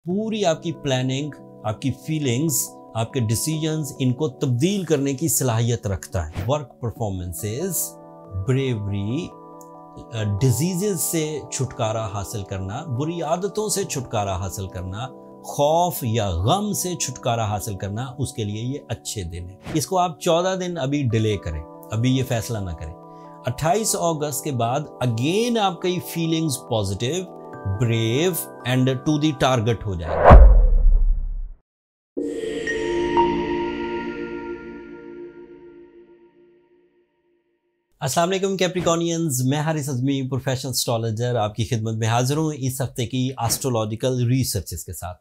पूरी आपकी प्लानिंग, आपकी फीलिंग्स, आपके डिसीजंस, इनको तब्दील करने की सलाहियत रखता है। वर्क परफॉर्मेंसेस, ब्रेवरी, डिजीजेस से छुटकारा हासिल करना, बुरी आदतों से छुटकारा हासिल करना, खौफ या गम से छुटकारा हासिल करना, उसके लिए ये अच्छे दिन है। इसको आप 14 दिन अभी डिले करें, अभी ये फैसला ना करें। 28 अगस्त के बाद अगेन आपकी feelings positive, brave and to the target हो जाएगा। अस्सलाम वालेकुम कैप्रिकॉनियंस, मैं हारिस अज़मी, प्रोफेशनल एस्ट्रोलॉजर, आपकी खिदमत में हाजिर हूँ इस हफ्ते की एस्ट्रोलॉजिकल रिसर्चेस के साथ।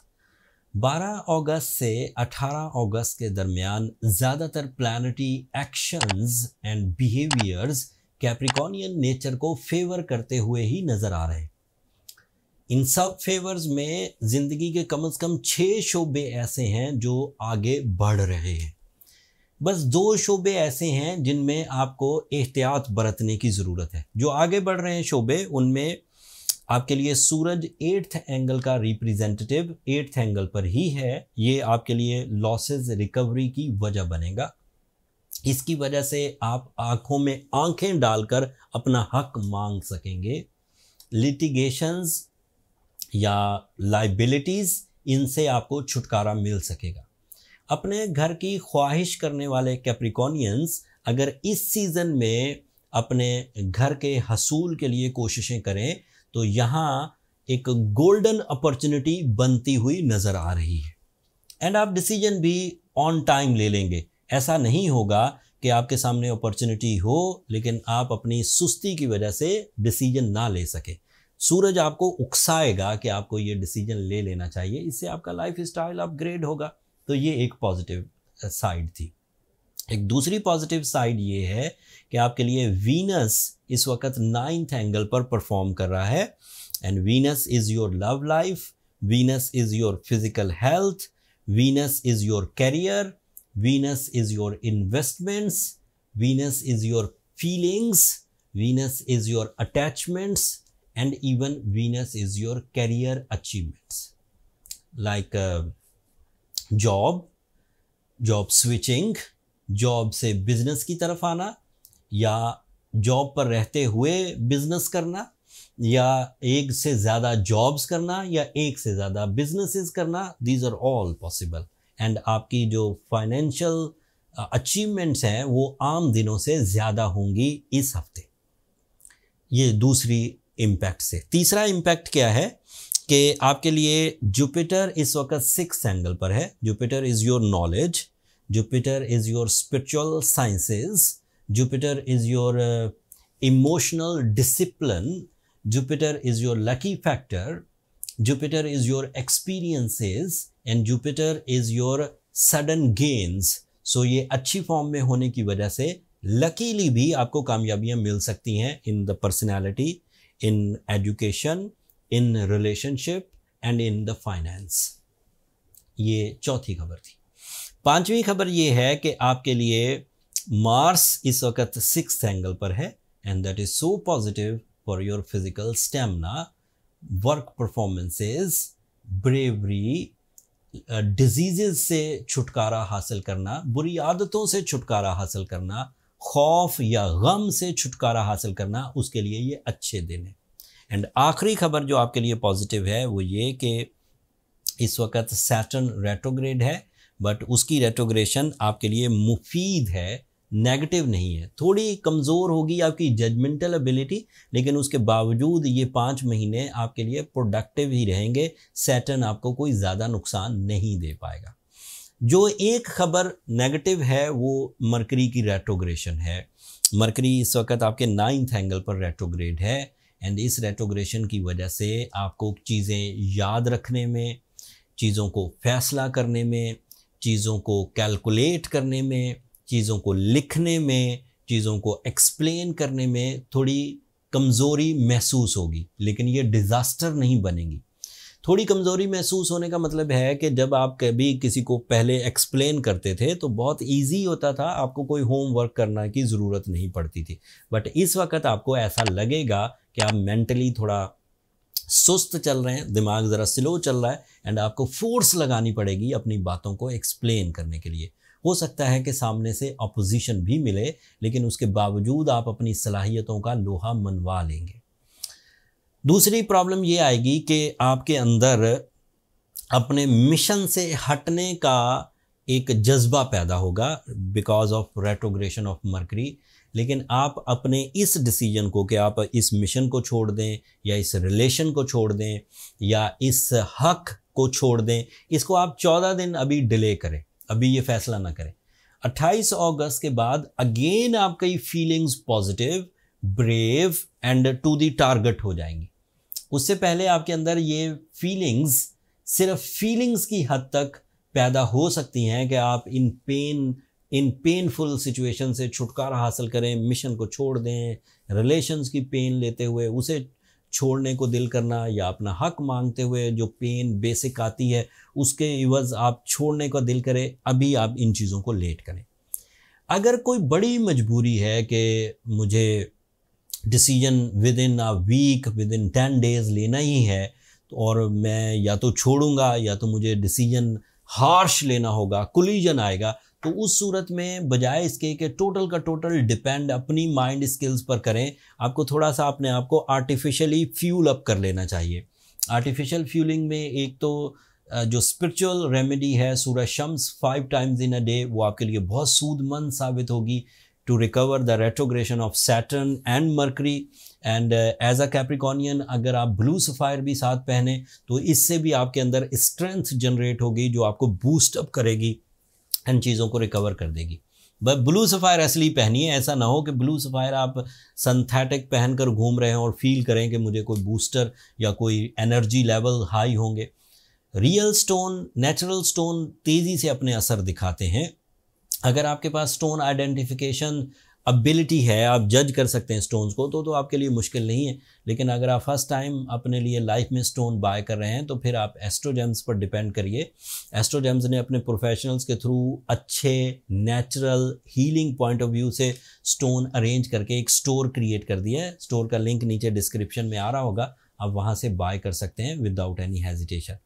12 अगस्त से 18 अगस्त के दरमियान ज़्यादातर planetary actions and behaviours Capricornian nature को फेवर करते हुए ही नज़र आ रहे हैं। इन सब फेवर्स में ज़िंदगी के कम से कम 6 शोबे ऐसे हैं जो आगे बढ़ रहे हैं। बस 2 शोबे ऐसे हैं जिनमें आपको एहतियात बरतने की ज़रूरत है। जो आगे बढ़ रहे हैं शोबे, उनमें आपके लिए सूरज 8th एंगल का रिप्रेजेंटेटिव 8th एंगल पर ही है। ये आपके लिए लॉसेस रिकवरी की वजह बनेगा। इसकी वजह से आप आंखों में आंखें डालकर अपना हक मांग सकेंगे। लिटिगेशंस या लाइबिलिटीज़, इनसे आपको छुटकारा मिल सकेगा। अपने घर की ख्वाहिश करने वाले कैप्रिकॉनियंस अगर इस सीज़न में अपने घर के हसूल के लिए कोशिशें करें तो यहाँ एक गोल्डन अपॉर्चुनिटी बनती हुई नज़र आ रही है। एंड आप डिसीजन भी ऑन टाइम ले लेंगे। ऐसा नहीं होगा कि आपके सामने अपॉर्चुनिटी हो लेकिन आप अपनी सुस्ती की वजह से डिसीजन ना ले सके। सूरज आपको उकसाएगा कि आपको ये डिसीजन ले लेना चाहिए, इससे आपका लाइफ स्टाइल अपग्रेड होगा। तो ये एक पॉजिटिव साइड थी। एक दूसरी पॉजिटिव साइड ये है कि आपके लिए वीनस इस वक्त 9th एंगल पर परफॉर्म कर रहा है। And Venus is your love life, Venus is your physical health, Venus is your career, Venus is your investments, Venus is your feelings, Venus is your attachments and even Venus is your career achievements like job switching, job से business की तरफ आना, या job पर रहते हुए business करना, या एक से ज़्यादा जॉब्स करना, या एक से ज़्यादा बिजनेसेस करना। These are all possible. And आपकी जो फाइनेंशियल अचीवमेंट्स हैं वो आम दिनों से ज़्यादा होंगी इस हफ्ते। ये दूसरी इम्पैक्ट से। तीसरा इम्पैक्ट क्या है कि आपके लिए जुपिटर इस वक्त 6th एंगल पर है। Jupiter is your knowledge, Jupiter is your spiritual sciences, Jupiter is your emotional discipline, Jupiter is your lucky factor, Jupiter is your experiences and Jupiter is your sudden gains. So ये अच्छी form में होने की वजह से luckily भी आपको कामयाबियाँ मिल सकती हैं in the personality, in education, in relationship and in the finance. ये चौथी खबर थी। 5वीं खबर ये है कि आपके लिए मार्स इस वक्त 6th एंगल पर है and that is so positive for your physical stamina, work performances, bravery, diseases से छुटकारा हासिल करना, बुरी आदतों से छुटकारा हासिल करना, खौफ या गम से छुटकारा हासिल करना, उसके लिए ये अच्छे दिन है। एंड आखिरी खबर जो आपके लिए पॉजिटिव है वो ये कि इस वक्त सैटर्न रेट्रोग्रेड है, बट उसकी रेट्रोग्रेशन आपके लिए मुफीद है, नेगेटिव नहीं है। थोड़ी कमज़ोर होगी आपकी जजमेंटल एबिलिटी, लेकिन उसके बावजूद ये 5 महीने आपके लिए प्रोडक्टिव ही रहेंगे। सैटर्न आपको कोई ज़्यादा नुकसान नहीं दे पाएगा। जो एक खबर नेगेटिव है वो मरकरी की रेट्रोग्रेशन है। मरकरी इस वक्त आपके 9th एंगल पर रेट्रोग्रेड है एंड इस रेट्रोग्रेशन की वजह से आपको चीज़ें याद रखने में, चीज़ों को फैसला करने में, चीज़ों को कैलकुलेट करने में, चीज़ों को लिखने में, चीज़ों को एक्सप्लेन करने में थोड़ी कमज़ोरी महसूस होगी, लेकिन ये डिज़ास्टर नहीं बनेगी। थोड़ी कमज़ोरी महसूस होने का मतलब है कि जब आप कभी किसी को पहले एक्सप्लेन करते थे तो बहुत इजी होता था, आपको कोई होमवर्क करने की ज़रूरत नहीं पड़ती थी। बट इस वक्त आपको ऐसा लगेगा कि आप मेंटली थोड़ा सुस्त चल रहे हैं, दिमाग ज़रा स्लो चल रहा है, एंड आपको फोर्स लगानी पड़ेगी अपनी बातों को एक्सप्लेन करने के लिए। हो सकता है कि सामने से अपोजिशन भी मिले, लेकिन उसके बावजूद आप अपनी सलाहियतों का लोहा मनवा लेंगे। दूसरी प्रॉब्लम ये आएगी कि आपके अंदर अपने मिशन से हटने का एक जज्बा पैदा होगा because of retrogression of mercury. लेकिन आप अपने इस डिसीजन को कि आप इस मिशन को छोड़ दें या इस रिलेशन को छोड़ दें या इस हक को छोड़ दें, इसको आप 14 दिन अभी डिले करें, अभी ये फैसला ना करें। 28 अगस्त के बाद अगेन आपकी feelings positive, brave and to the target हो जाएंगी। उससे पहले आपके अंदर ये फीलिंग्स सिर्फ फीलिंग्स की हद तक पैदा हो सकती हैं कि आप इन पेनफुल सिचुएशन से छुटकारा हासिल करें, मिशन को छोड़ दें, रिलेशंस की पेन लेते हुए उसे छोड़ने को दिल करना, या अपना हक मांगते हुए जो पेन बेसिक आती है उसके इवज़ आप छोड़ने का दिल करें। अभी आप इन चीज़ों को लेट करें। अगर कोई बड़ी मजबूरी है कि मुझे decision within a week, within 10 days लेना ही है, और मैं या तो छोड़ूंगा या तो मुझे डिसीजन हार्श लेना होगा, कोलिजन आएगा, तो उस सूरत में बजाय इसके कि टोटल का टोटल डिपेंड अपनी माइंड स्किल्स पर करें, आपको थोड़ा सा अपने आप को आर्टिफिशियली फ्यूल अप कर लेना चाहिए। आर्टिफिशियल फ्यूलिंग में एक तो जो स्पिरिचुअल रेमेडी है सूरह शम्स 5 टाइम्स इन अ डे, वो आपके लिए बहुत सूदमंद साबित होगी to recover the retrogression of Saturn and Mercury. And as a Capricornian अगर आप ब्लू सफ़ायर भी साथ पहने तो इससे भी आपके अंदर स्ट्रेंथ जनरेट होगी जो आपको बूस्ट अप करेगी एंड चीज़ों को रिकवर कर देगी। बस ब्लू सफ़ायर असली पहनिए, ऐसा ना हो कि ब्लू सफ़ायर आप सिंथेटिक पहनकर घूम रहे हैं और फील करें कि मुझे कोई बूस्टर या कोई एनर्जी लेवल हाई होंगे। रियल स्टोन, नेचुरल स्टोन तेज़ी से अपने असर दिखाते हैं। अगर आपके पास स्टोन आइडेंटिफिकेशन एबिलिटी है, आप जज कर सकते हैं स्टोन्स को, तो आपके लिए मुश्किल नहीं है। लेकिन अगर आप फर्स्ट टाइम अपने लिए लाइफ में स्टोन बाय कर रहे हैं तो फिर आप एस्ट्रोजेम्स पर डिपेंड करिए। एस्ट्रोजेम्स ने अपने प्रोफेशनल्स के थ्रू अच्छे natural healing point of view से स्टोन अरेंज करके एक स्टोर क्रिएट कर दिया है। स्टोर का लिंक नीचे डिस्क्रिप्शन में आ रहा होगा, आप वहाँ से बाय कर सकते हैं विदाउट एनी हेजिटेशन।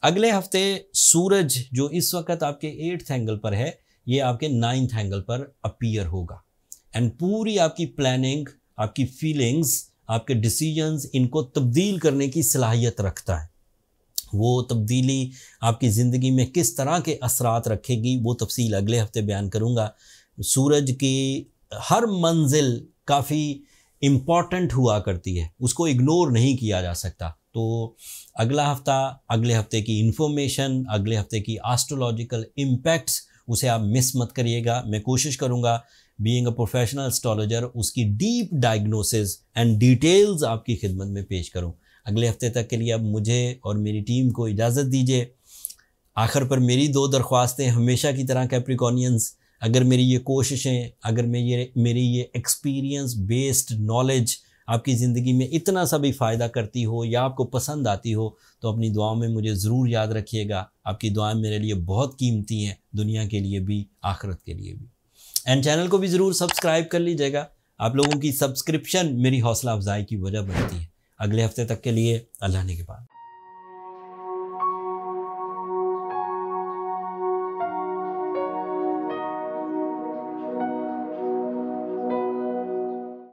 अगले हफ्ते सूरज जो इस वक्त आपके 8th एंगल पर है, ये आपके 9th एंगल पर अपीयर होगा, एंड पूरी आपकी प्लानिंग, आपकी फीलिंग्स, आपके डिसीजंस, इनको तब्दील करने की सलाहियत रखता है। वो तब्दीली आपकी ज़िंदगी में किस तरह के असरात रखेगी वो तफसील अगले हफ्ते बयान करूँगा। सूरज की हर मंजिल काफ़ी इम्पॉर्टेंट हुआ करती है, उसको इग्नोर नहीं किया जा सकता। तो अगला हफ्ता, अगले हफ्ते की इन्फॉर्मेशन, अगले हफ्ते की एस्ट्रोलॉजिकल इम्पैक्ट्स, उसे आप मिस मत करिएगा। मैं कोशिश करूँगा बीइंग अ प्रोफेशनल एस्ट्रोलॉजर उसकी डीप डायग्नोसिस एंड डिटेल्स आपकी खिदमत में पेश करूं। अगले हफ्ते तक के लिए अब मुझे और मेरी टीम को इजाज़त दीजिए। आखिर पर मेरी 2 दरख्वास्तें हमेशा की तरह कैप्रिकॉनियंस, अगर मेरी ये कोशिशें, अगर मेरी ये एक्सपीरियंस बेस्ड नॉलेज आपकी ज़िंदगी में इतना सा भी फ़ायदा करती हो या आपको पसंद आती हो तो अपनी दुआओं में मुझे ज़रूर याद रखिएगा। आपकी दुआएं मेरे लिए बहुत कीमती हैं, दुनिया के लिए भी, आखिरत के लिए भी। एंड चैनल को भी ज़रूर सब्सक्राइब कर लीजिएगा। आप लोगों की सब्सक्रिप्शन मेरी हौसला अफजाई की वजह बनती है। अगले हफ्ते तक के लिए अल्लाह ने के बाद।